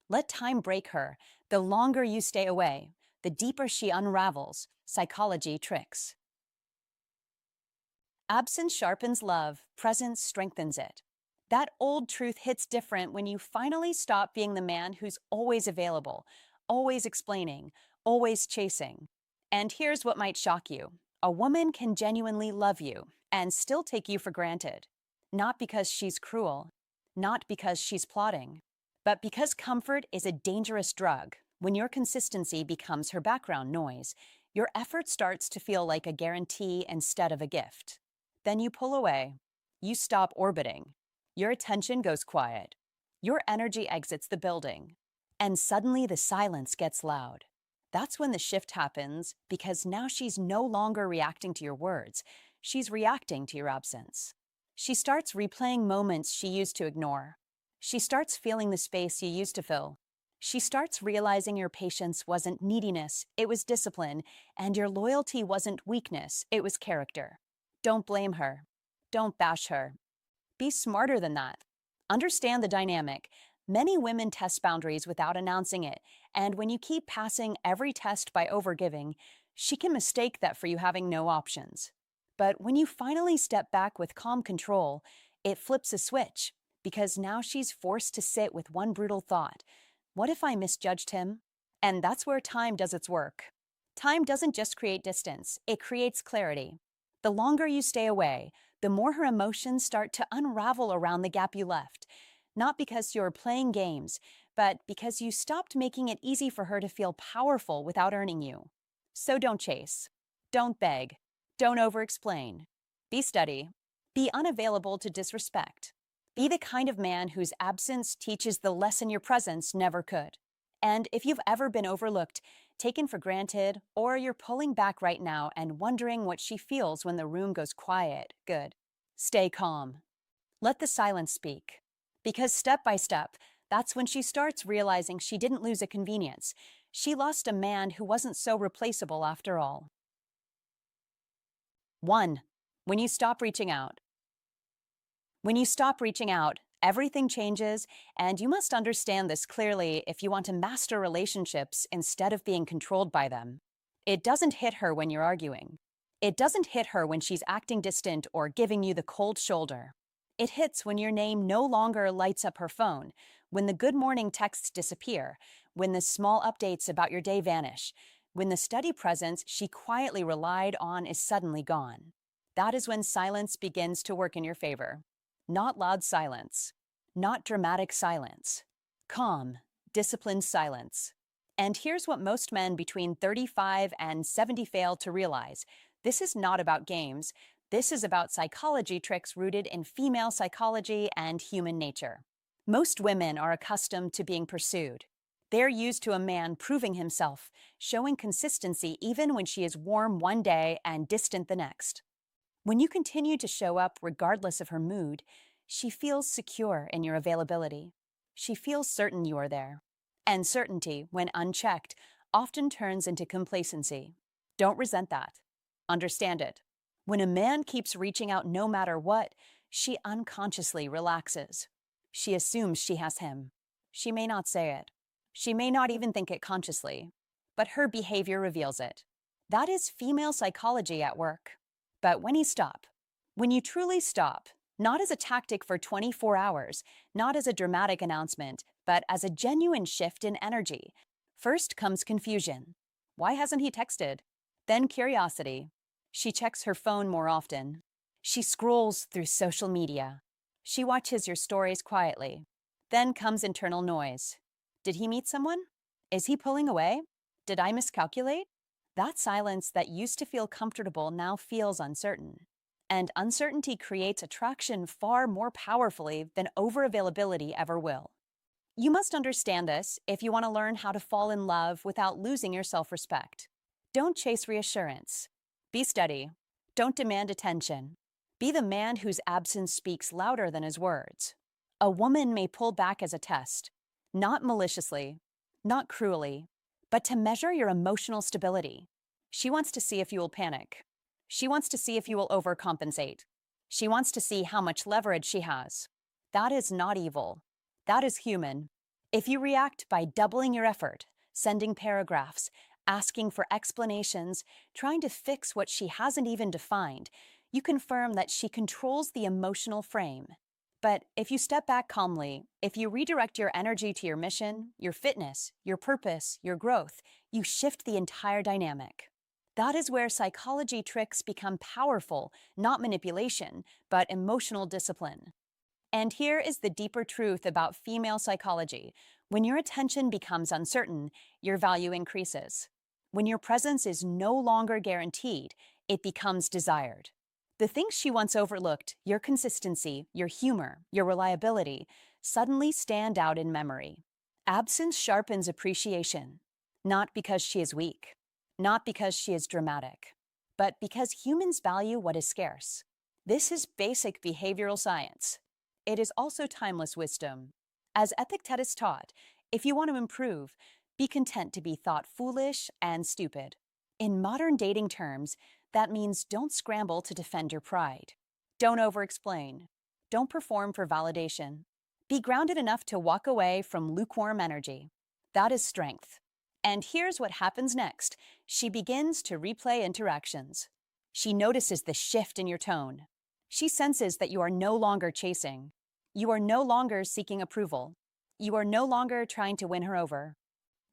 Let time break her. The longer you stay away, the deeper she unravels psychology tricks. Absence sharpens love, presence strengthens it. That old truth hits different when you finally stop being the man who's always available, always explaining, always chasing. And here's what might shock you: a woman can genuinely love you and still take you for granted. Not because she's cruel, not because she's plotting, but because comfort is a dangerous drug. When your consistency becomes her background noise, your effort starts to feel like a guarantee instead of a gift. Then you pull away. You stop orbiting. Your attention goes quiet. Your energy exits the building. And suddenly the silence gets loud. That's when the shift happens, because now she's no longer reacting to your words. She's reacting to your absence. She starts replaying moments she used to ignore. She starts feeling the space you used to fill. She starts realizing your patience wasn't neediness, it was discipline, and your loyalty wasn't weakness, it was character. Don't blame her. Don't bash her. Be smarter than that. Understand the dynamic. Many women test boundaries without announcing it, and when you keep passing every test by overgiving, she can mistake that for you having no options. But when you finally step back with calm control, it flips a switch, because now she's forced to sit with one brutal thought: what if I misjudged him? And that's where time does its work. Time doesn't just create distance, it creates clarity. The longer you stay away, the more her emotions start to unravel around the gap you left. Not because you're playing games, but because you stopped making it easy for her to feel powerful without earning you. So don't chase. Don't beg. Don't over-explain. Be steady. Be unavailable to disrespect. Be the kind of man whose absence teaches the lesson your presence never could. And if you've ever been overlooked, taken for granted, or you're pulling back right now and wondering what she feels when the room goes quiet, good. Stay calm. Let the silence speak. Because step by step, that's when she starts realizing she didn't lose a convenience. She lost a man who wasn't so replaceable after all. 1. When you stop reaching out. When you stop reaching out, everything changes, and you must understand this clearly if you want to master relationships instead of being controlled by them. It doesn't hit her when you're arguing. It doesn't hit her when she's acting distant or giving you the cold shoulder. It hits when your name no longer lights up her phone, when the good morning texts disappear, when the small updates about your day vanish, when the steady presence she quietly relied on is suddenly gone. That is when silence begins to work in your favor. Not loud silence, not dramatic silence. Calm, disciplined silence. And here's what most men between 35 and 70 fail to realize. This is not about games. This is about psychology tricks rooted in female psychology and human nature. Most women are accustomed to being pursued. They're used to a man proving himself, showing consistency even when she is warm one day and distant the next. When you continue to show up regardless of her mood, she feels secure in your availability. She feels certain you are there. And certainty, when unchecked, often turns into complacency. Don't resent that. Understand it. When a man keeps reaching out no matter what, she unconsciously relaxes. She assumes she has him. She may not say it. She may not even think it consciously. But her behavior reveals it. That is female psychology at work. But when you stop, when you truly stop, not as a tactic for 24 hours, not as a dramatic announcement, but as a genuine shift in energy, first comes confusion. Why hasn't he texted? Then curiosity. She checks her phone more often. She scrolls through social media. She watches your stories quietly. Then comes internal noise. Did he meet someone? Is he pulling away? Did I miscalculate? That silence that used to feel comfortable now feels uncertain. And uncertainty creates attraction far more powerfully than overavailability ever will. You must understand this if you want to learn how to fall in love without losing your self-respect. Don't chase reassurance. Be steady. Don't demand attention. Be the man whose absence speaks louder than his words. A woman may pull back as a test, not maliciously, not cruelly, but to measure your emotional stability. She wants to see if you will panic. She wants to see if you will overcompensate. She wants to see how much leverage she has. That is not evil. That is human. If you react by doubling your effort, sending paragraphs, asking for explanations, trying to fix what she hasn't even defined, you confirm that she controls the emotional frame. But if you step back calmly, if you redirect your energy to your mission, your fitness, your purpose, your growth, you shift the entire dynamic. That is where psychology tricks become powerful, not manipulation, but emotional discipline. And here is the deeper truth about female psychology. When your attention becomes uncertain, your value increases. When your presence is no longer guaranteed, it becomes desired. The things she once overlooked, your consistency, your humor, your reliability, suddenly stand out in memory. Absence sharpens appreciation, not because she is weak, not because she is dramatic, but because humans value what is scarce. This is basic behavioral science. It is also timeless wisdom. As Epictetus taught, if you want to improve, be content to be thought foolish and stupid. In modern dating terms, that means don't scramble to defend your pride. Don't over-explain. Don't perform for validation. Be grounded enough to walk away from lukewarm energy. That is strength. And here's what happens next. She begins to replay interactions. She notices the shift in your tone. She senses that you are no longer chasing. You are no longer seeking approval. You are no longer trying to win her over.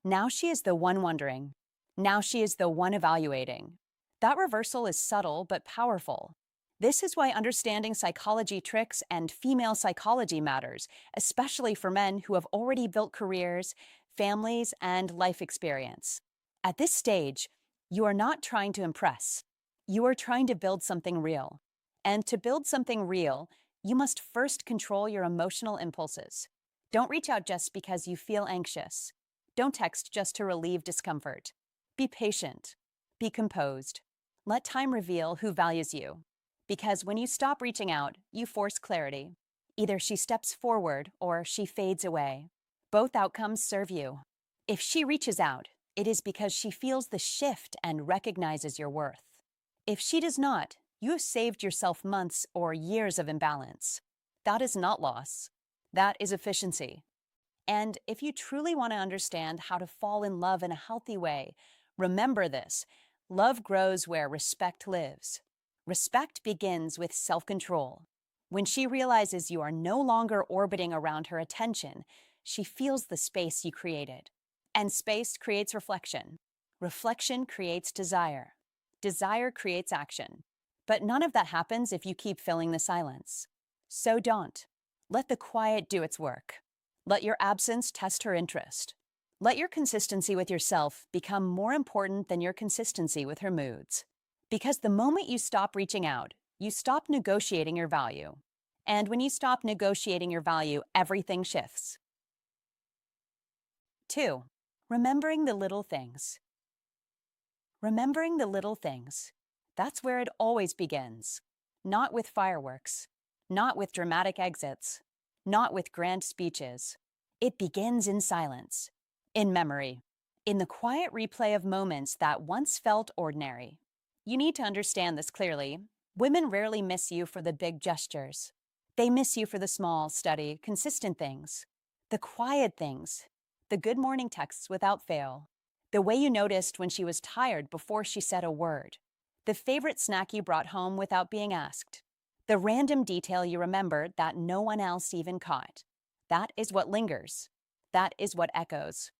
Now she is the one wondering. Now she is the one evaluating. That reversal is subtle but powerful. This is why understanding psychology tricks and female psychology matters, especially for men who have already built careers, families, and life experience. At this stage, you are not trying to impress. You are trying to build something real. And to build something real, you must first control your emotional impulses. Don't reach out just because you feel anxious. Don't text just to relieve discomfort. Be patient. Be composed. Let time reveal who values you. Because when you stop reaching out, you force clarity. Either she steps forward or she fades away. Both outcomes serve you. If she reaches out, it is because she feels the shift and recognizes your worth. If she does not, you have saved yourself months or years of imbalance. That is not loss. That is efficiency. And if you truly want to understand how to fall in love in a healthy way, remember this. Love grows where respect lives. Respect begins with self-control. When she realizes you are no longer orbiting around her attention, she feels the space you created. And space creates reflection. Reflection creates desire. Desire creates action. But none of that happens if you keep filling the silence. So don't. Let the quiet do its work. Let your absence test her interest. Let your consistency with yourself become more important than your consistency with her moods. Because the moment you stop reaching out, you stop negotiating your value. And when you stop negotiating your value, everything shifts. 2. Remembering the little things. Remembering the little things. That's where it always begins. Not with fireworks. Not with dramatic exits. Not with grand speeches. It begins in silence. In memory. In the quiet replay of moments that once felt ordinary. You need to understand this clearly. Women rarely miss you for the big gestures. They miss you for the small, steady, consistent things. The quiet things. The good morning texts without fail. The way you noticed when she was tired before she said a word. The favorite snack you brought home without being asked. The random detail you remembered that no one else even caught. That is what lingers. That is what echoes.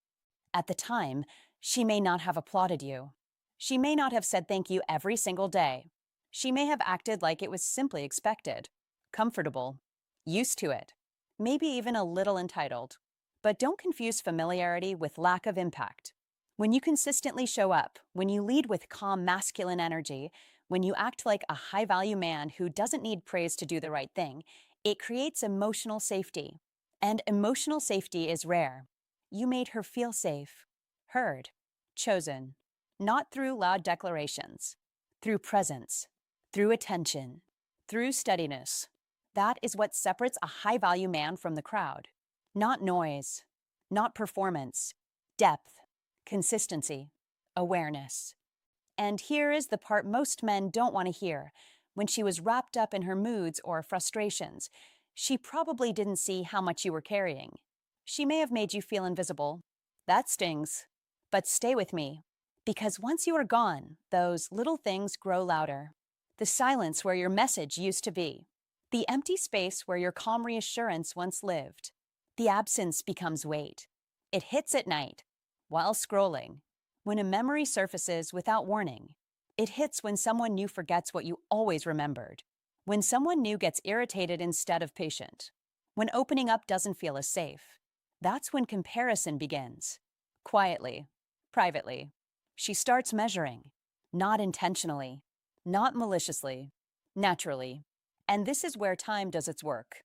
At the time, she may not have applauded you. She may not have said thank you every single day. She may have acted like it was simply expected, comfortable, used to it, maybe even a little entitled. But don't confuse familiarity with lack of impact. When you consistently show up, when you lead with calm masculine energy, when you act like a high-value man who doesn't need praise to do the right thing, it creates emotional safety. And emotional safety is rare. You made her feel safe, heard, chosen, not through loud declarations, through presence, through attention, through steadiness. That is what separates a high-value man from the crowd. Not noise, not performance, depth, consistency, awareness. And here is the part most men don't want to hear. When she was wrapped up in her moods or frustrations, she probably didn't see how much you were carrying. She may have made you feel invisible. That stings. But stay with me. Because once you are gone, those little things grow louder. The silence where your message used to be. The empty space where your calm reassurance once lived. The absence becomes weight. It hits at night, while scrolling. When a memory surfaces without warning. It hits when someone new forgets what you always remembered. When someone new gets irritated instead of patient. When opening up doesn't feel as safe. That's when comparison begins. Quietly, privately. She starts measuring. Not intentionally, not maliciously, naturally. And this is where time does its work.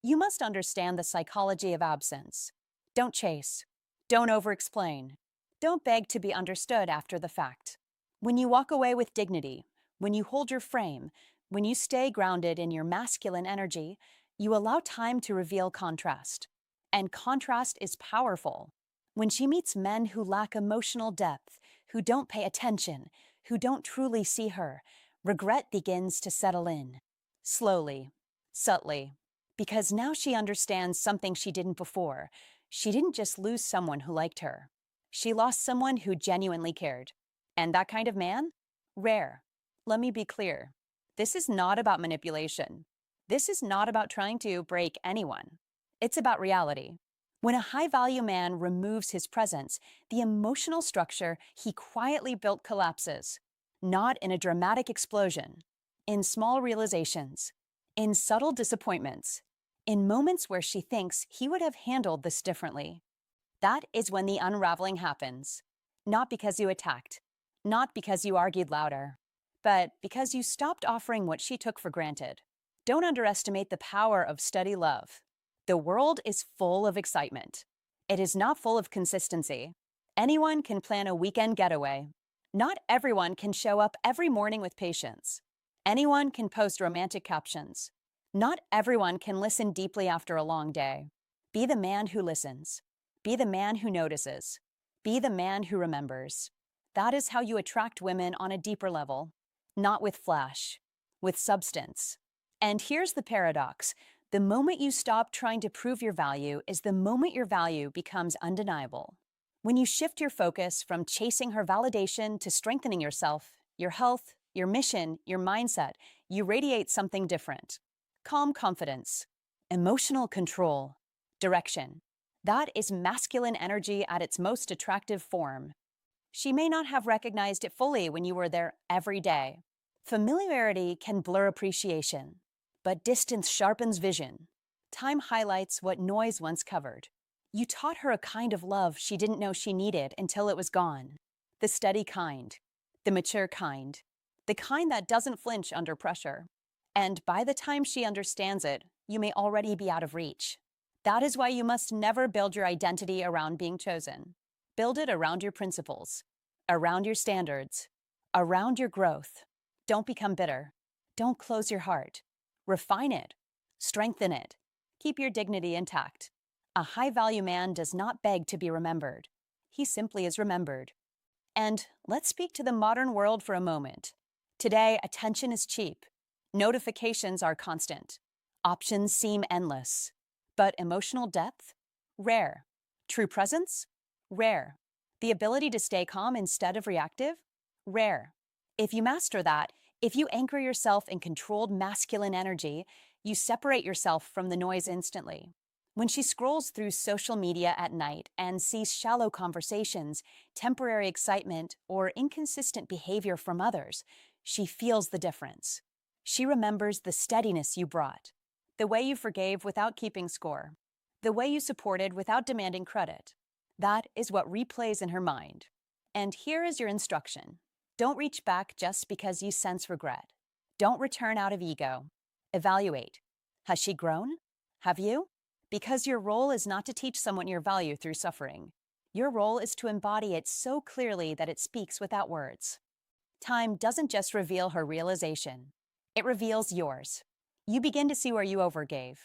You must understand the psychology of absence. Don't chase. Don't over-explain. Don't beg to be understood after the fact. When you walk away with dignity, when you hold your frame, when you stay grounded in your masculine energy, you allow time to reveal contrast. And contrast is powerful. When she meets men who lack emotional depth, who don't pay attention, who don't truly see her, regret begins to settle in. Slowly, subtly. Because now she understands something she didn't before. She didn't just lose someone who liked her. She lost someone who genuinely cared. And that kind of man? Rare. Let me be clear. This is not about manipulation. This is not about trying to break anyone. It's about reality. When a high-value man removes his presence, the emotional structure he quietly built collapses. Not in a dramatic explosion. In small realizations. In subtle disappointments. In moments where she thinks he would have handled this differently. That is when the unraveling happens. Not because you attacked. Not because you argued louder. But because you stopped offering what she took for granted. Don't underestimate the power of steady love. The world is full of excitement. It is not full of consistency. Anyone can plan a weekend getaway. Not everyone can show up every morning with patience. Anyone can post romantic captions. Not everyone can listen deeply after a long day. Be the man who listens. Be the man who notices. Be the man who remembers. That is how you attract women on a deeper level. Not with flash, with substance. And here's the paradox. The moment you stop trying to prove your value is the moment your value becomes undeniable. When you shift your focus from chasing her validation to strengthening yourself, your health, your mission, your mindset, you radiate something different. Calm confidence, emotional control, direction. That is masculine energy at its most attractive form. She may not have recognized it fully when you were there every day. Familiarity can blur appreciation, but distance sharpens vision. Time highlights what noise once covered. You taught her a kind of love she didn't know she needed until it was gone. The steady kind, the mature kind, the kind that doesn't flinch under pressure. And by the time she understands it, you may already be out of reach. That is why you must never build your identity around being chosen. Build it around your principles, around your standards, around your growth. Don't become bitter. Don't close your heart. Refine it. Strengthen it. Keep your dignity intact. A high-value man does not beg to be remembered. He simply is remembered. And let's speak to the modern world for a moment. Today, attention is cheap. Notifications are constant. Options seem endless. But emotional depth? Rare. True presence? Rare. The ability to stay calm instead of reactive? Rare. If you master that, if you anchor yourself in controlled masculine energy, you separate yourself from the noise instantly. When she scrolls through social media at night and sees shallow conversations, temporary excitement, or inconsistent behavior from others, she feels the difference. She remembers the steadiness you brought, the way you forgave without keeping score, the way you supported without demanding credit. That is what replays in her mind. And here is your instruction. Don't reach back just because you sense regret. Don't return out of ego. Evaluate. Has she grown? Have you? Because your role is not to teach someone your value through suffering. Your role is to embody it so clearly that it speaks without words. Time doesn't just reveal her realization. It reveals yours. You begin to see where you overgave,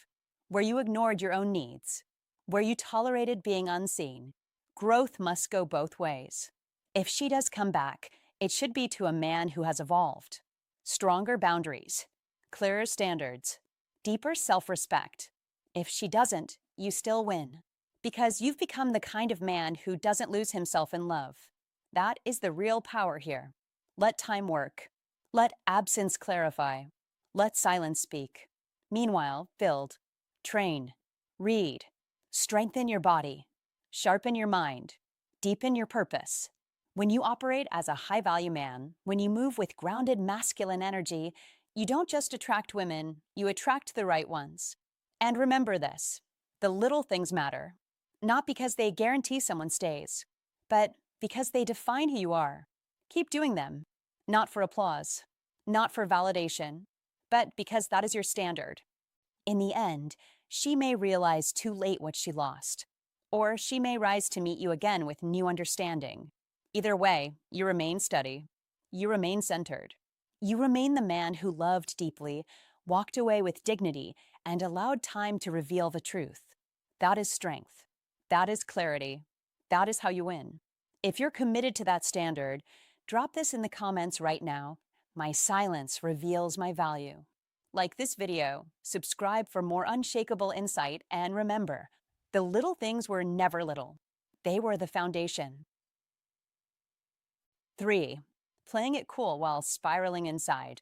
where you ignored your own needs, where you tolerated being unseen. Growth must go both ways. If she does come back, it should be to a man who has evolved. Stronger boundaries, clearer standards, deeper self-respect. If she doesn't, you still win. Because you've become the kind of man who doesn't lose himself in love. That is the real power here. Let time work. Let absence clarify. Let silence speak. Meanwhile, build, train, read, strengthen your body, sharpen your mind, deepen your purpose. When you operate as a high value man, when you move with grounded masculine energy, you don't just attract women, you attract the right ones. And remember this, the little things matter, not because they guarantee someone stays, but because they define who you are. Keep doing them, not for applause, not for validation, but because that is your standard. In the end, she may realize too late what she lost, or she may rise to meet you again with new understanding. Either way, you remain steady, you remain centered. You remain the man who loved deeply, walked away with dignity, and allowed time to reveal the truth. That is strength. That is clarity. That is how you win. If you're committed to that standard, drop this in the comments right now. My silence reveals my value. Like this video, subscribe for more unshakable insight, and remember, the little things were never little. They were the foundation. 3. Playing it cool while spiraling inside.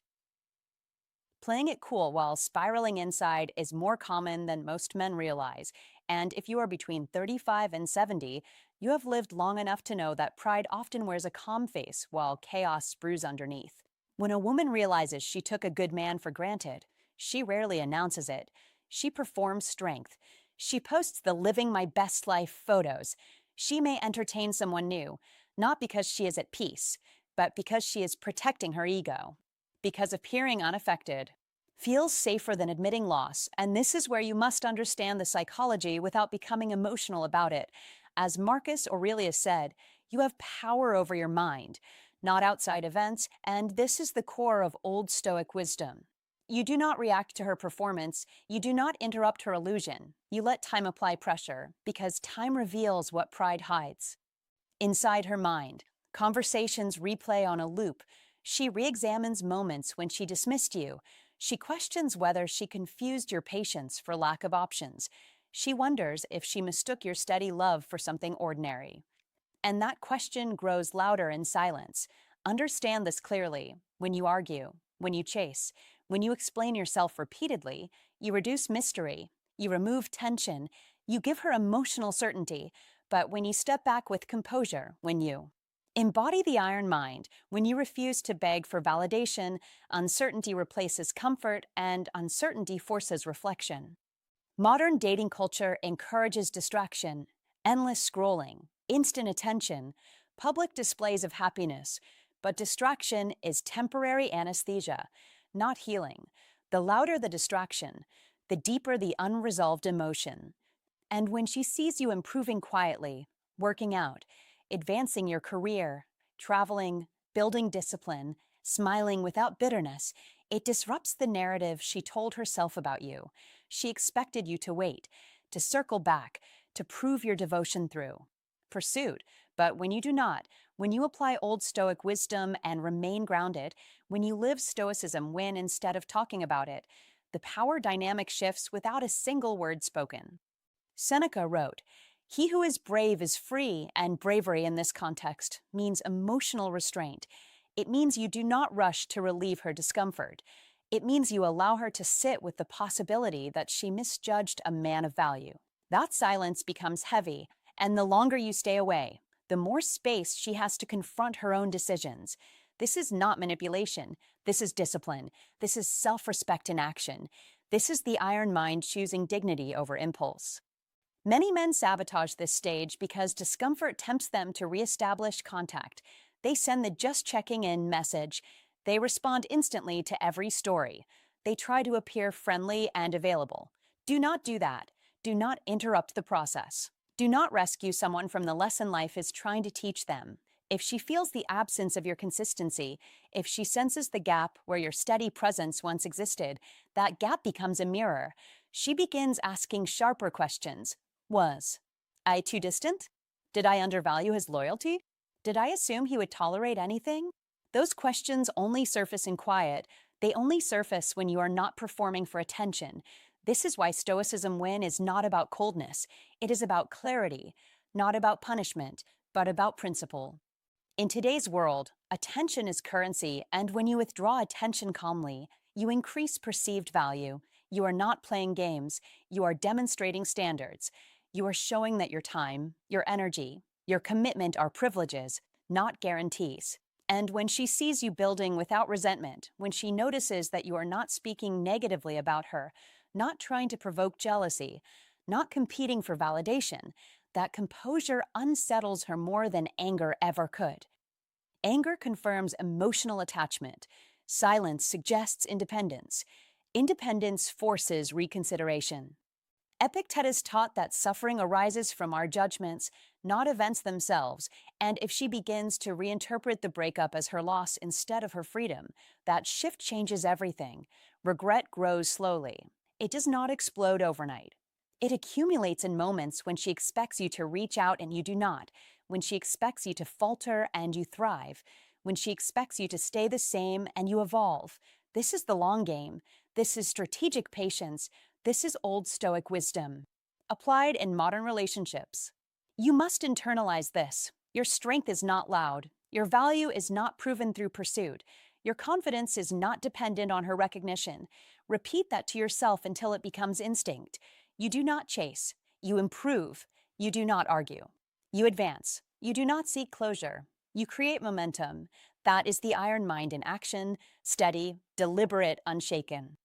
Playing it cool while spiraling inside is more common than most men realize, and if you are between 35 and 70, you have lived long enough to know that pride often wears a calm face while chaos brews underneath. When a woman realizes she took a good man for granted, she rarely announces it. She performs strength. She posts the living my best life photos. She may entertain someone new, not because she is at peace, but because she is protecting her ego. Because appearing unaffected feels safer than admitting loss, and this is where you must understand the psychology without becoming emotional about it. As Marcus Aurelius said, you have power over your mind, not outside events, and this is the core of Old Stoic wisdom. You do not react to her performance, you do not interrupt her illusion, you let time apply pressure, because time reveals what pride hides. Inside her mind, conversations replay on a loop. She re-examines moments when she dismissed you. She questions whether she confused your patience for lack of options. She wonders if she mistook your steady love for something ordinary. And that question grows louder in silence. Understand this clearly. When you argue, when you chase, when you explain yourself repeatedly, you reduce mystery, you remove tension, you give her emotional certainty. But when you step back with composure, when you embody the iron mind, when you refuse to beg for validation, uncertainty replaces comfort, and uncertainty forces reflection. Modern dating culture encourages distraction, endless scrolling, instant attention, public displays of happiness, but distraction is temporary anesthesia, not healing. The louder the distraction, the deeper the unresolved emotion. And when she sees you improving quietly, working out, advancing your career, traveling, building discipline, smiling without bitterness, it disrupts the narrative she told herself about you. She expected you to wait, to circle back, to prove your devotion through pursuit. But when you do not, when you apply Old Stoic wisdom and remain grounded, when you live Stoicism when instead of talking about it, the power dynamic shifts without a single word spoken. Seneca wrote, "He who is brave is free," and bravery in this context means emotional restraint. It means you do not rush to relieve her discomfort. It means you allow her to sit with the possibility that she misjudged a man of value. That silence becomes heavy, and the longer you stay away, the more space she has to confront her own decisions. This is not manipulation. This is discipline. This is self-respect in action. This is the iron mind choosing dignity over impulse. Many men sabotage this stage because discomfort tempts them to reestablish contact. They send the just checking in message. They respond instantly to every story. They try to appear friendly and available. Do not do that. Do not interrupt the process. Do not rescue someone from the lesson life is trying to teach them. If she feels the absence of your consistency, if she senses the gap where your steady presence once existed, that gap becomes a mirror. She begins asking sharper questions. Was I too distant? Did I undervalue his loyalty? Did I assume he would tolerate anything? Those questions only surface in quiet. They only surface when you are not performing for attention. This is why Stoicism win is not about coldness. It is about clarity, not about punishment, but about principle. In today's world, attention is currency, and when you withdraw attention calmly, you increase perceived value. You are not playing games, you are demonstrating standards. You are showing that your time, your energy, your commitment are privileges, not guarantees. And when she sees you building without resentment, when she notices that you are not speaking negatively about her, not trying to provoke jealousy, not competing for validation, that composure unsettles her more than anger ever could. Anger confirms emotional attachment. Silence suggests independence. Independence forces reconsideration. Epictetus taught that suffering arises from our judgments, not events themselves, and if she begins to reinterpret the breakup as her loss instead of her freedom, that shift changes everything. Regret grows slowly. It does not explode overnight. It accumulates in moments when she expects you to reach out and you do not, when she expects you to falter and you thrive, when she expects you to stay the same and you evolve. This is the long game. This is strategic patience. This is Old Stoic wisdom, applied in modern relationships. You must internalize this. Your strength is not loud. Your value is not proven through pursuit. Your confidence is not dependent on her recognition. Repeat that to yourself until it becomes instinct. You do not chase. You improve. You do not argue. You advance. You do not seek closure. You create momentum. That is the iron mind in action, steady, deliberate, unshaken.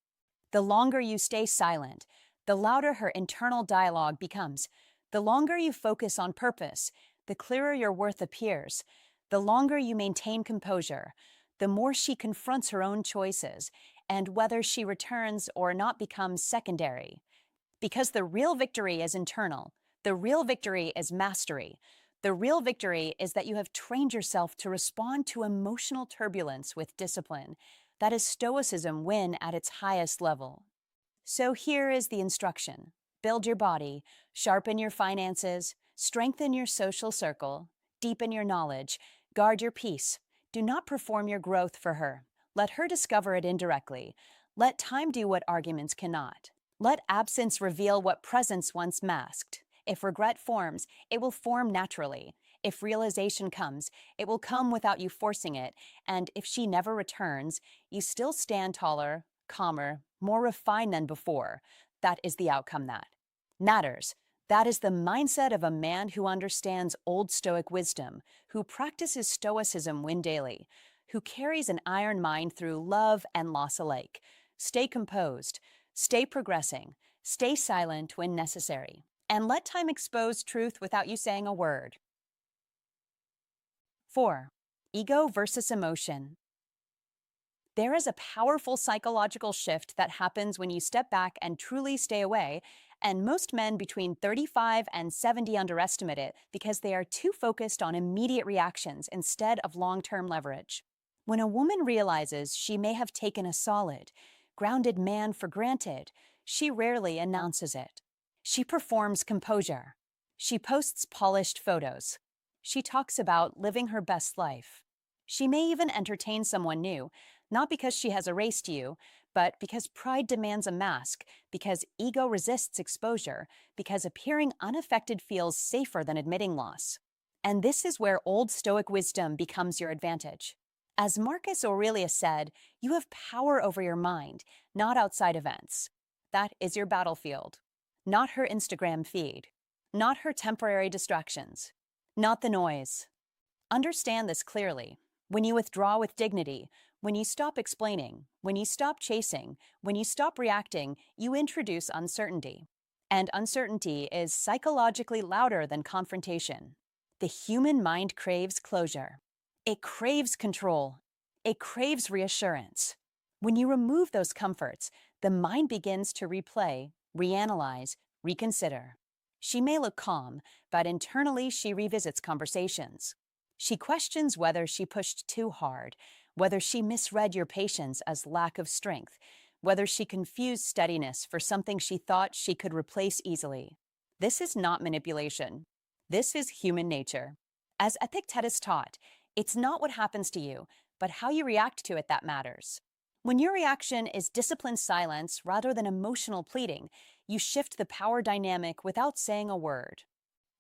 The longer you stay silent, the louder her internal dialogue becomes. The longer you focus on purpose, the clearer your worth appears. The longer you maintain composure, the more she confronts her own choices, and whether she returns or not becomes secondary. Because the real victory is internal. The real victory is mastery. The real victory is that you have trained yourself to respond to emotional turbulence with discipline. That is Stoicism win at its highest level. So here is the instruction. Build your body, sharpen your finances, strengthen your social circle, deepen your knowledge, guard your peace. Do not perform your growth for her. Let her discover it indirectly. Let time do what arguments cannot. Let absence reveal what presence once masked. If regret forms, it will form naturally. If realization comes, it will come without you forcing it. And if she never returns, you still stand taller, calmer, more refined than before. That is the outcome that matters. That is the mindset of a man who understands Old Stoic wisdom, who practices Stoicism win daily, who carries an iron mind through love and loss alike. Stay composed, stay progressing, stay silent when necessary, and let time expose truth without you saying a word. 4. Ego versus emotion. There is a powerful psychological shift that happens when you step back and truly stay away, and most men between 35 and 70 underestimate it because they are too focused on immediate reactions instead of long-term leverage. When a woman realizes she may have taken a solid, grounded man for granted, she rarely announces it. She performs composure. She posts polished photos. She talks about living her best life. She may even entertain someone new, not because she has erased you, but because pride demands a mask, because ego resists exposure, because appearing unaffected feels safer than admitting loss. And this is where Old Stoic wisdom becomes your advantage. As Marcus Aurelius said, you have power over your mind, not outside events. That is your battlefield. Not her Instagram feed. Not her temporary distractions. Not the noise. Understand this clearly. When you withdraw with dignity, when you stop explaining, when you stop chasing, when you stop reacting, you introduce uncertainty. And uncertainty is psychologically louder than confrontation. The human mind craves closure. It craves control. It craves reassurance. When you remove those comforts, the mind begins to replay, reanalyze, reconsider. She may look calm, but internally she revisits conversations. She questions whether she pushed too hard, whether she misread your patience as lack of strength, whether she confused steadiness for something she thought she could replace easily. This is not manipulation. This is human nature. As Epictetus taught, it's not what happens to you, but how you react to it that matters. When your reaction is disciplined silence rather than emotional pleading, you shift the power dynamic without saying a word.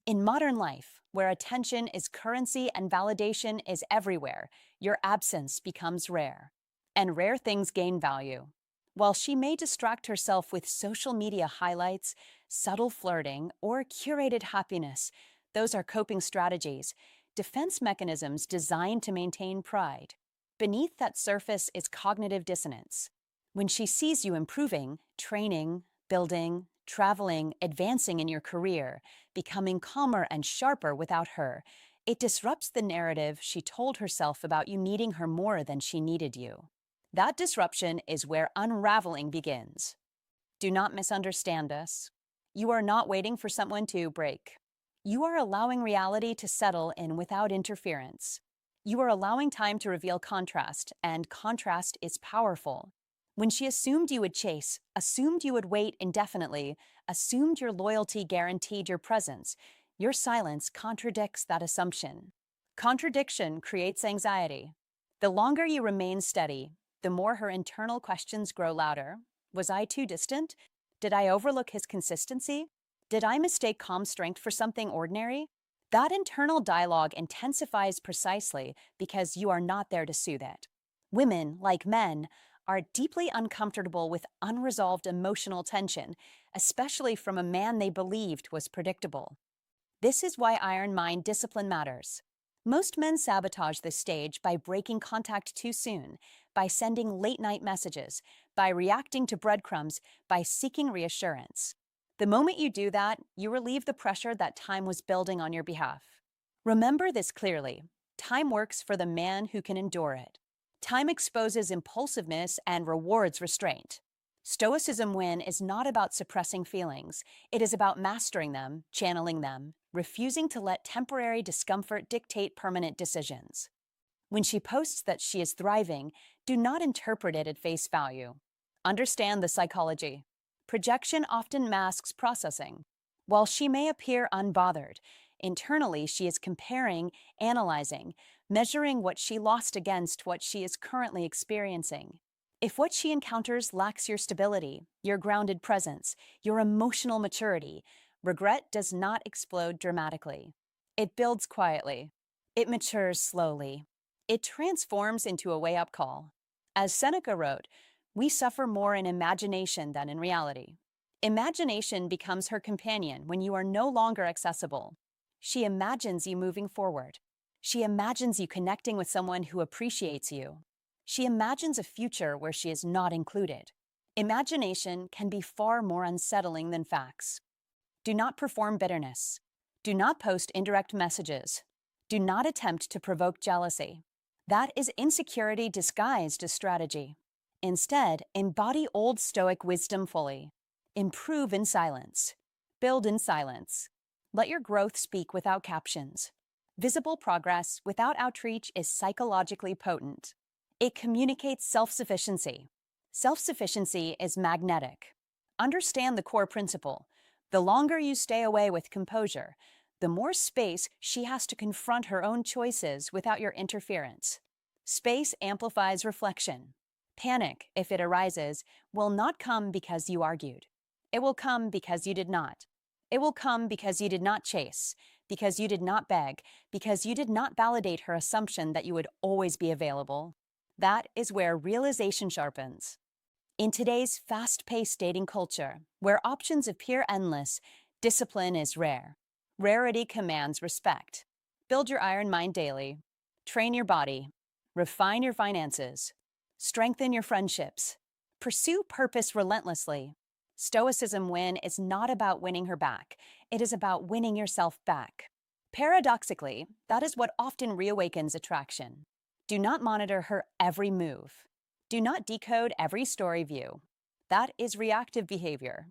In modern life, where attention is currency and validation is everywhere, your absence becomes rare. And rare things gain value. While she may distract herself with social media highlights, subtle flirting, or curated happiness, those are coping strategies, defense mechanisms designed to maintain pride. Beneath that surface is cognitive dissonance. When she sees you improving, training, building, traveling, advancing in your career, becoming calmer and sharper without her, it disrupts the narrative she told herself about you needing her more than she needed you. That disruption is where unraveling begins. Do not misunderstand us. You are not waiting for someone to break. You are allowing reality to settle in without interference. You are allowing time to reveal contrast, and contrast is powerful. When she assumed you would chase, assumed you would wait indefinitely, assumed your loyalty guaranteed your presence, your silence contradicts that assumption. Contradiction creates anxiety. The longer you remain steady, the more her internal questions grow louder. Was I too distant? Did I overlook his consistency? Did I mistake calm strength for something ordinary? That internal dialogue intensifies precisely because you are not there to soothe it. Women, like men, are deeply uncomfortable with unresolved emotional tension, especially from a man they believed was predictable. This is why iron mind discipline matters. Most men sabotage this stage by breaking contact too soon, by sending late-night messages, by reacting to breadcrumbs, by seeking reassurance. The moment you do that, you relieve the pressure that time was building on your behalf. Remember this clearly. Time works for the man who can endure it. Time exposes impulsiveness and rewards restraint. Stoicism win is not about suppressing feelings. It is about mastering them, channeling them, refusing to let temporary discomfort dictate permanent decisions. When she posts that she is thriving, do not interpret it at face value. Understand the psychology. Projection often masks processing. While she may appear unbothered, internally she is comparing, analyzing, measuring what she lost against what she is currently experiencing. If what she encounters lacks your stability, your grounded presence, your emotional maturity, regret does not explode dramatically. It builds quietly. It matures slowly. It transforms into a wake-up call. As Seneca wrote, we suffer more in imagination than in reality. Imagination becomes her companion when you are no longer accessible. She imagines you moving forward. She imagines you connecting with someone who appreciates you. She imagines a future where she is not included. Imagination can be far more unsettling than facts. Do not perform bitterness. Do not post indirect messages. Do not attempt to provoke jealousy. That is insecurity disguised as strategy. Instead, embody Old Stoic wisdom fully. Improve in silence. Build in silence. Let your growth speak without captions. Visible progress without outreach is psychologically potent. It communicates self-sufficiency. Self-sufficiency is magnetic. Understand the core principle. The longer you stay away with composure, the more space she has to confront her own choices without your interference. Space amplifies reflection. Panic, if it arises, will not come because you argued. It will come because you did not. It will come because you did not chase, because you did not beg, because you did not validate her assumption that you would always be available. That is where realization sharpens. In today's fast-paced dating culture, where options appear endless, discipline is rare. Rarity commands respect. Build your iron mind daily. Train your body. Refine your finances. Strengthen your friendships. Pursue purpose relentlessly. Stoicism win is not about winning her back. It is about winning yourself back. Paradoxically, that is what often reawakens attraction. Do not monitor her every move. Do not decode every story view. That is reactive behavior.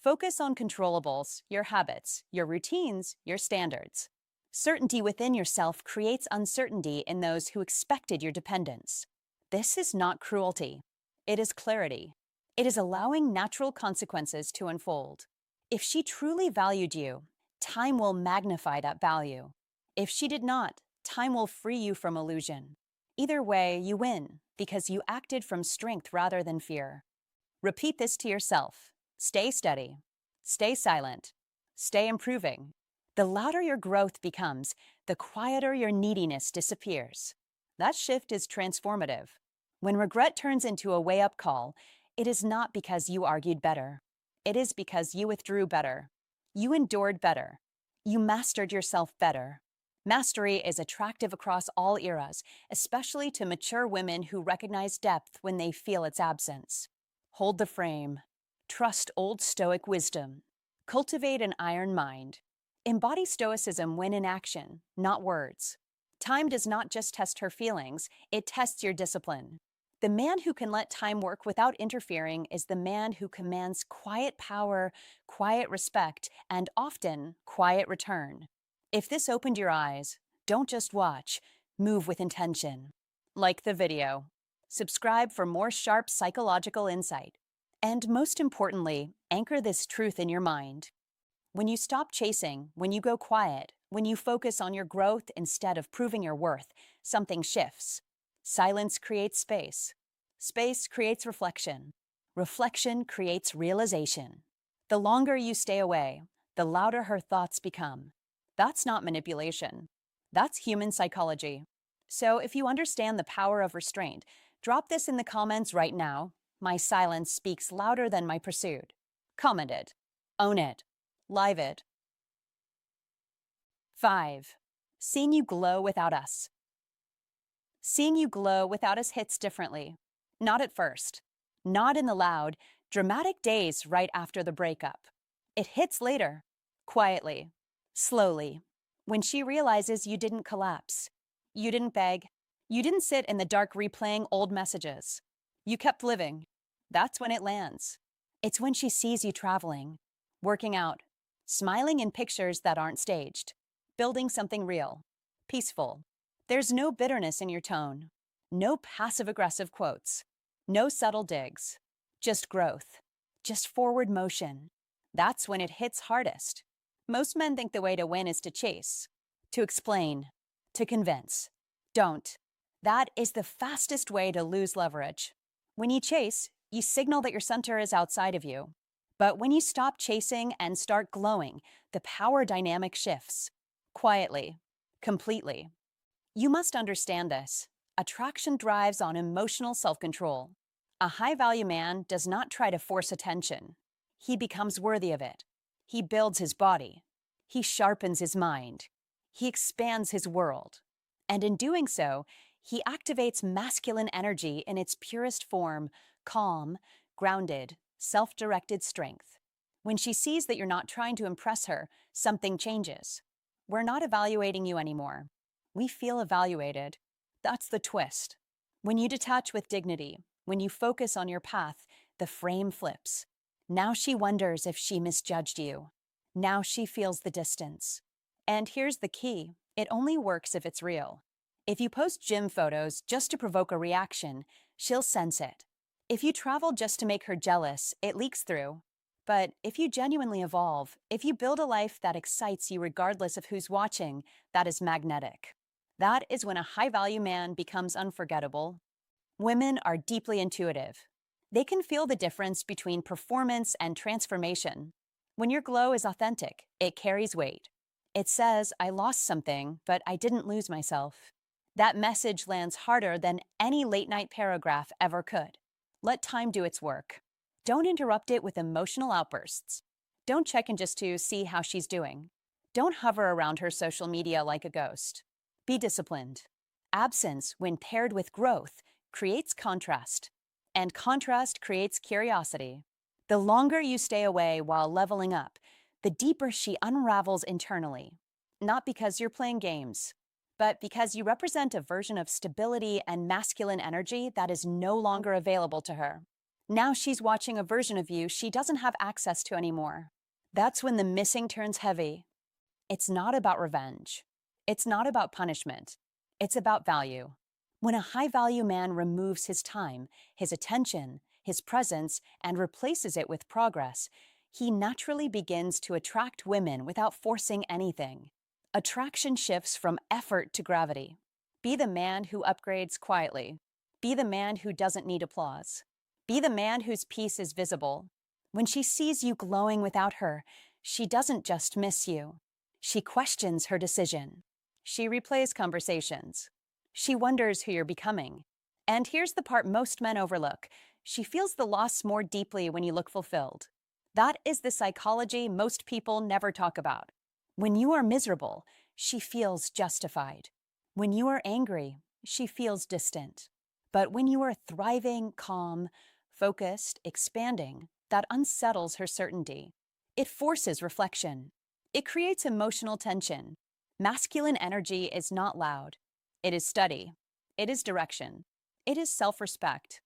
Focus on controllables, your habits, your routines, your standards. Certainty within yourself creates uncertainty in those who expected your dependence. This is not cruelty. It is clarity. It is allowing natural consequences to unfold. If she truly valued you, time will magnify that value. If she did not, time will free you from illusion. Either way, you win. because you acted from strength rather than fear. Repeat this to yourself. Stay steady. Stay silent. Stay improving. The louder your growth becomes, the quieter your neediness disappears. That shift is transformative. When regret turns into a way-up call, it is not because you argued better. It is because you withdrew better. You endured better. You mastered yourself better. Mastery is attractive across all eras, especially to mature women who recognize depth when they feel its absence. Hold the frame. Trust Old Stoic wisdom. Cultivate an iron mind. Embody Stoicism when in action, not words. Time does not just test her feelings, it tests your discipline. The man who can let time work without interfering is the man who commands quiet power, quiet respect, and often quiet return. If this opened your eyes, don't just watch, move with intention. Like the video. Subscribe for more sharp psychological insight. And most importantly, anchor this truth in your mind. When you stop chasing, when you go quiet, when you focus on your growth instead of proving your worth, something shifts. Silence creates space. Space creates reflection. Reflection creates realization. The longer you stay away, the louder her thoughts become. That's not manipulation. That's human psychology. So if you understand the power of restraint, drop this in the comments right now. My silence speaks louder than my pursuit. Comment it. Own it. Live it. 5. Seeing you glow without us. Seeing you glow without us hits differently. Not at first. Not in the loud, dramatic days right after the breakup. It hits later. Quietly. Slowly. When she realizes you didn't collapse. You didn't beg. You didn't sit in the dark replaying old messages. You kept living. That's when it lands. It's when she sees you traveling, working out, smiling in pictures that aren't staged, building something real, peaceful. There's no bitterness in your tone, no passive-aggressive quotes, no subtle digs, just growth, just forward motion. That's when it hits hardest. Most men think the way to win is to chase, to explain, to convince. Don't. That is the fastest way to lose leverage. When you chase, you signal that your center is outside of you. But when you stop chasing and start glowing, the power dynamic shifts. Quietly. Completely. You must understand this. Attraction drives on emotional self-control. A high-value man does not try to force attention. He becomes worthy of it. He builds his body. He sharpens his mind. He expands his world. And in doing so, he activates masculine energy in its purest form, calm, grounded, self-directed strength. When she sees that you're not trying to impress her, something changes. We're not evaluating you anymore. We feel evaluated. That's the twist. When you detach with dignity, when you focus on your path, the frame flips. Now she wonders if she misjudged you. Now she feels the distance. And here's the key. It only works if it's real. If you post gym photos just to provoke a reaction, she'll sense it. If you travel just to make her jealous, it leaks through. But if you genuinely evolve, if you build a life that excites you regardless of who's watching, that is magnetic. That is when a high-value man becomes unforgettable. Women are deeply intuitive. They can feel the difference between performance and transformation. When your glow is authentic, it carries weight. It says, I lost something, but I didn't lose myself. That message lands harder than any late-night paragraph ever could. Let time do its work. Don't interrupt it with emotional outbursts. Don't check in just to see how she's doing. Don't hover around her social media like a ghost. Be disciplined. Absence, when paired with growth, creates contrast. And contrast creates curiosity. The longer you stay away while leveling up, the deeper she unravels internally. Not because you're playing games, but because you represent a version of stability and masculine energy that is no longer available to her. Now she's watching a version of you she doesn't have access to anymore. That's when the missing turns heavy. It's not about revenge. It's not about punishment. It's about value. When a high-value man removes his time, his attention, his presence, and replaces it with progress, he naturally begins to attract women without forcing anything. Attraction shifts from effort to gravity. Be the man who upgrades quietly. Be the man who doesn't need applause. Be the man whose peace is visible. When she sees you glowing without her, she doesn't just miss you. She questions her decision. She replays conversations. She wonders who you're becoming. And here's the part most men overlook. She feels the loss more deeply when you look fulfilled. That is the psychology most people never talk about. When you are miserable, she feels justified. When you are angry, she feels distant. But when you are thriving, calm, focused, expanding, that unsettles her certainty. It forces reflection. It creates emotional tension. Masculine energy is not loud. It is steady. It is direction. It is self-respect.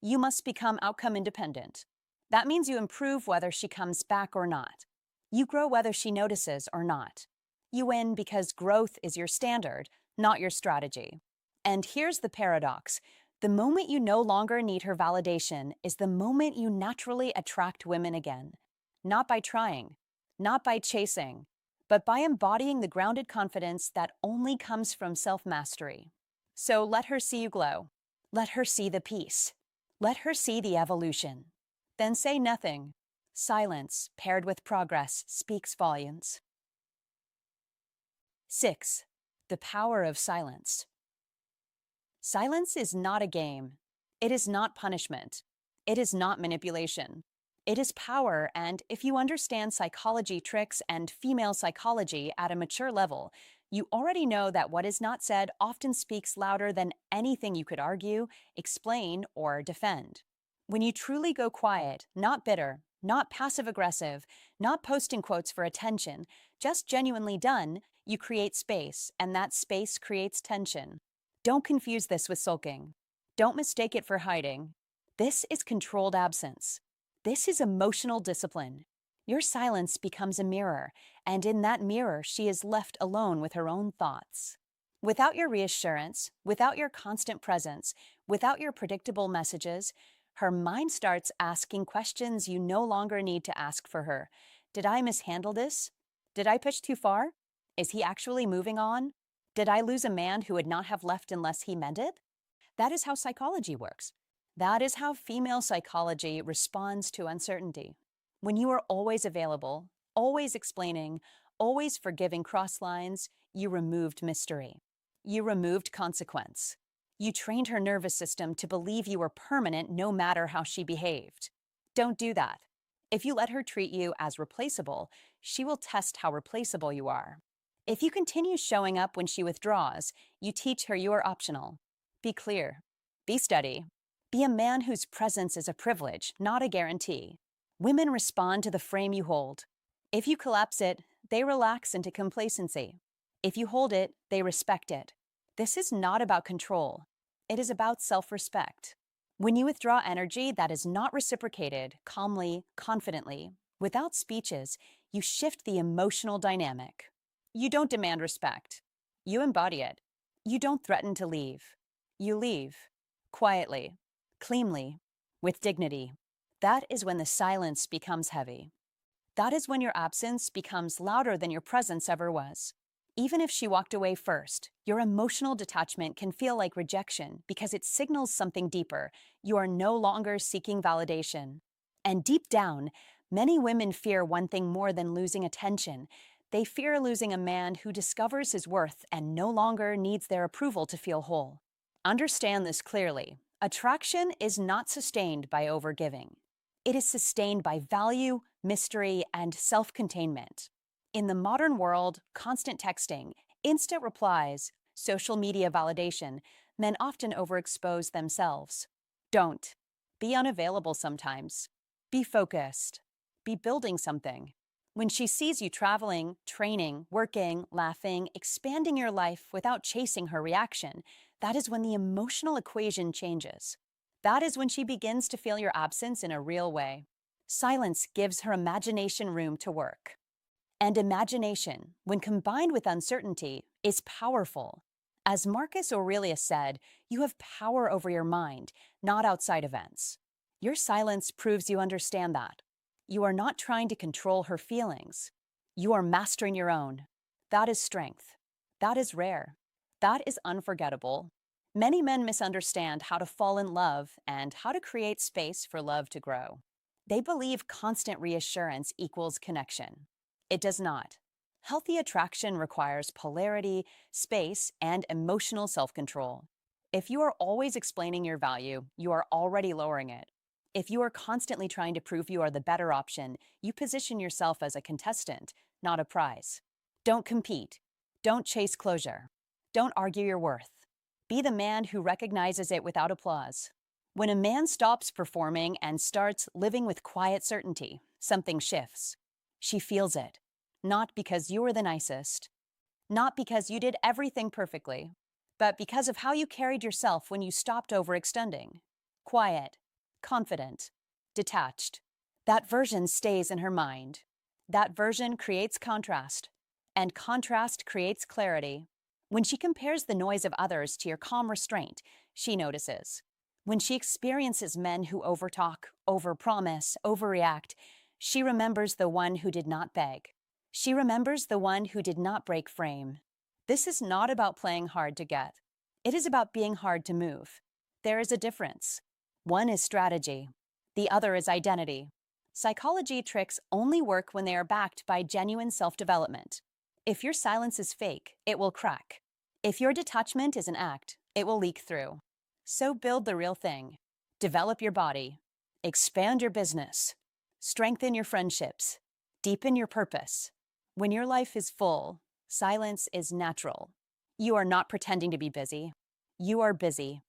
You must become outcome independent. That means you improve whether she comes back or not. You grow whether she notices or not. You win because growth is your standard, not your strategy. And here's the paradox. The moment you no longer need her validation is the moment you naturally attract women again. Not by trying, not by chasing, but by embodying the grounded confidence that only comes from self-mastery. So let her see you glow. Let her see the peace. Let her see the evolution. Then say nothing. Silence, paired with progress, speaks volumes. 6. The power of silence. Silence is not a game. It is not punishment. It is not manipulation. It is power, and if you understand psychology tricks and female psychology at a mature level, you already know that what is not said often speaks louder than anything you could argue, explain, or defend. When you truly go quiet, not bitter, not passive-aggressive, not posting quotes for attention, just genuinely done, you create space, and that space creates tension. Don't confuse this with sulking. Don't mistake it for hiding. This is controlled absence. This is emotional discipline. Your silence becomes a mirror, and in that mirror, she is left alone with her own thoughts. Without your reassurance, without your constant presence, without your predictable messages, her mind starts asking questions you no longer need to ask for her. Did I mishandle this? Did I push too far? Is he actually moving on? Did I lose a man who would not have left unless he meant it? That is how psychology works. That is how female psychology responds to uncertainty. When you are always available, always explaining, always forgiving cross lines, you removed mystery. You removed consequence. You trained her nervous system to believe you were permanent no matter how she behaved. Don't do that. If you let her treat you as replaceable, she will test how replaceable you are. If you continue showing up when she withdraws, you teach her you are optional. Be clear. Be steady. Be a man whose presence is a privilege, not a guarantee. Women respond to the frame you hold. If you collapse it, they relax into complacency. If you hold it, they respect it. This is not about control. It is about self-respect. When you withdraw energy that is not reciprocated, calmly, confidently, without speeches, you shift the emotional dynamic. You don't demand respect. You embody it. You don't threaten to leave. You leave. Quietly. Cleanly. With dignity. That is when the silence becomes heavy. That is when your absence becomes louder than your presence ever was. Even if she walked away first, your emotional detachment can feel like rejection because it signals something deeper. You are no longer seeking validation. And deep down, many women fear one thing more than losing attention. They fear losing a man who discovers his worth and no longer needs their approval to feel whole. Understand this clearly. Attraction is not sustained by overgiving. It is sustained by value, mystery, and self-containment. In the modern world, constant texting, instant replies, social media validation, men often overexpose themselves. Don't. Be unavailable sometimes. Be focused. Be building something. When she sees you traveling, training, working, laughing, expanding your life without chasing her reaction, that is when the emotional equation changes. That is when she begins to feel your absence in a real way. Silence gives her imagination room to work. And imagination, when combined with uncertainty, is powerful. As Marcus Aurelius said, you have power over your mind, not outside events. Your silence proves you understand that. You are not trying to control her feelings. You are mastering your own. That is strength. That is rare. That is unforgettable. Many men misunderstand how to fall in love and how to create space for love to grow. They believe constant reassurance equals connection. It does not. Healthy attraction requires polarity, space, and emotional self control. If you are always explaining your value, you are already lowering it. If you are constantly trying to prove you are the better option, you position yourself as a contestant, not a prize. Don't compete. Don't chase closure. Don't argue your worth. Be the man who recognizes it without applause. When a man stops performing and starts living with quiet certainty, something shifts. She feels it. Not because you were the nicest, not because you did everything perfectly, but because of how you carried yourself when you stopped overextending. Quiet, confident, detached. That version stays in her mind. That version creates contrast, and contrast creates clarity. When she compares the noise of others to your calm restraint, she notices. When she experiences men who overtalk, overpromise, overreact, she remembers the one who did not beg. She remembers the one who did not break frame. This is not about playing hard to get. It is about being hard to move. There is a difference. One is strategy. The other is identity. Psychology tricks only work when they are backed by genuine self-development. If your silence is fake, it will crack. If your detachment is an act, it will leak through. So build the real thing. Develop your body. Expand your business. Strengthen your friendships. Deepen your purpose. When your life is full, silence is natural. You are not pretending to be busy. You are busy.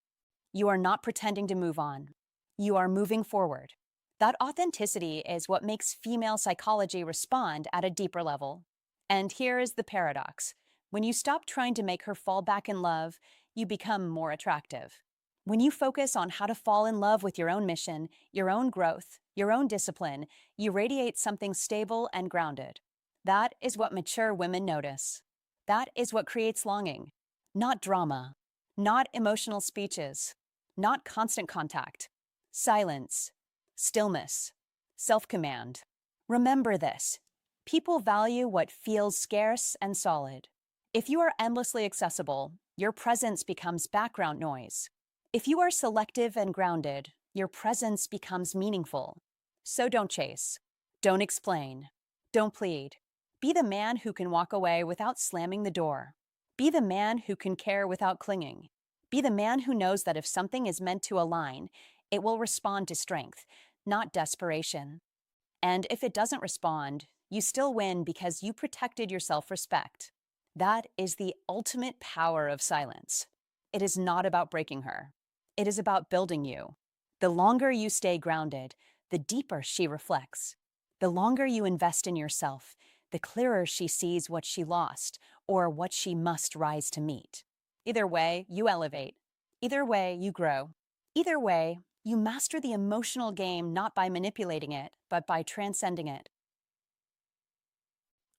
You are not pretending to move on. You are moving forward. That authenticity is what makes female psychology respond at a deeper level. And here is the paradox. When you stop trying to make her fall back in love, you become more attractive. When you focus on how to fall in love with your own mission, your own growth, your own discipline, you radiate something stable and grounded. That is what mature women notice. That is what creates longing. Not drama, not emotional speeches, not constant contact. Silence, stillness, self-command. Remember this. People value what feels scarce and solid. If you are endlessly accessible, your presence becomes background noise. If you are selective and grounded, your presence becomes meaningful. So don't chase. Don't explain. Don't plead. Be the man who can walk away without slamming the door. Be the man who can care without clinging. Be the man who knows that if something is meant to align, it will respond to strength, not desperation. And if it doesn't respond, you still win because you protected your self-respect. That is the ultimate power of silence. It is not about breaking her. It is about building you. The longer you stay grounded, the deeper she reflects. The longer you invest in yourself, the clearer she sees what she lost or what she must rise to meet. Either way, you elevate. Either way, you grow. Either way, you master the emotional game not by manipulating it, but by transcending it.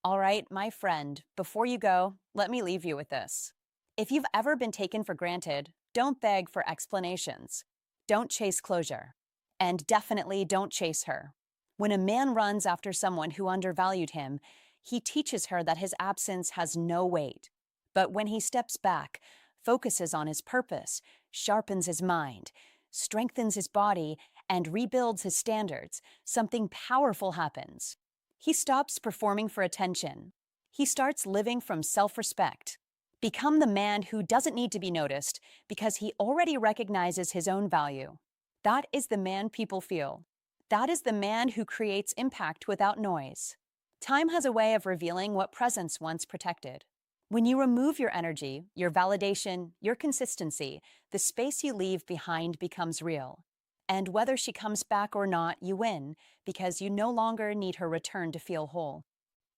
All right, my friend, before you go, let me leave you with this. If you've ever been taken for granted, don't beg for explanations. Don't chase closure. And definitely don't chase her. When a man runs after someone who undervalued him, he teaches her that his absence has no weight. But when he steps back, focuses on his purpose, sharpens his mind, strengthens his body, and rebuilds his standards, something powerful happens. He stops performing for attention. He starts living from self-respect. Become the man who doesn't need to be noticed because he already recognizes his own value. That is the man people feel. That is the man who creates impact without noise. Time has a way of revealing what presence once protected. When you remove your energy, your validation, your consistency, the space you leave behind becomes real. And whether she comes back or not, you win, because you no longer need her return to feel whole.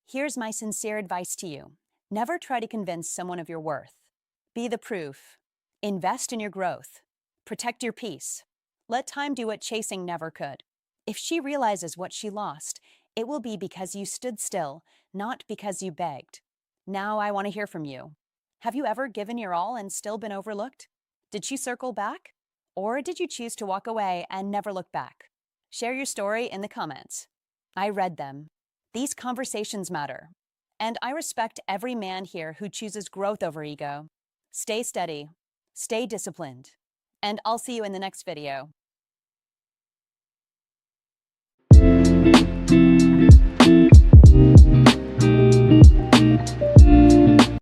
Here's my sincere advice to you. Never try to convince someone of your worth. Be the proof. Invest in your growth. Protect your peace. Let time do what chasing never could. If she realizes what she lost, it will be because you stood still, not because you begged. Now I want to hear from you. Have you ever given your all and still been overlooked? Did she circle back? Or did you choose to walk away and never look back? Share your story in the comments. I read them. These conversations matter. And I respect every man here who chooses growth over ego. Stay steady. stay disciplined, and I'll see you in the next video.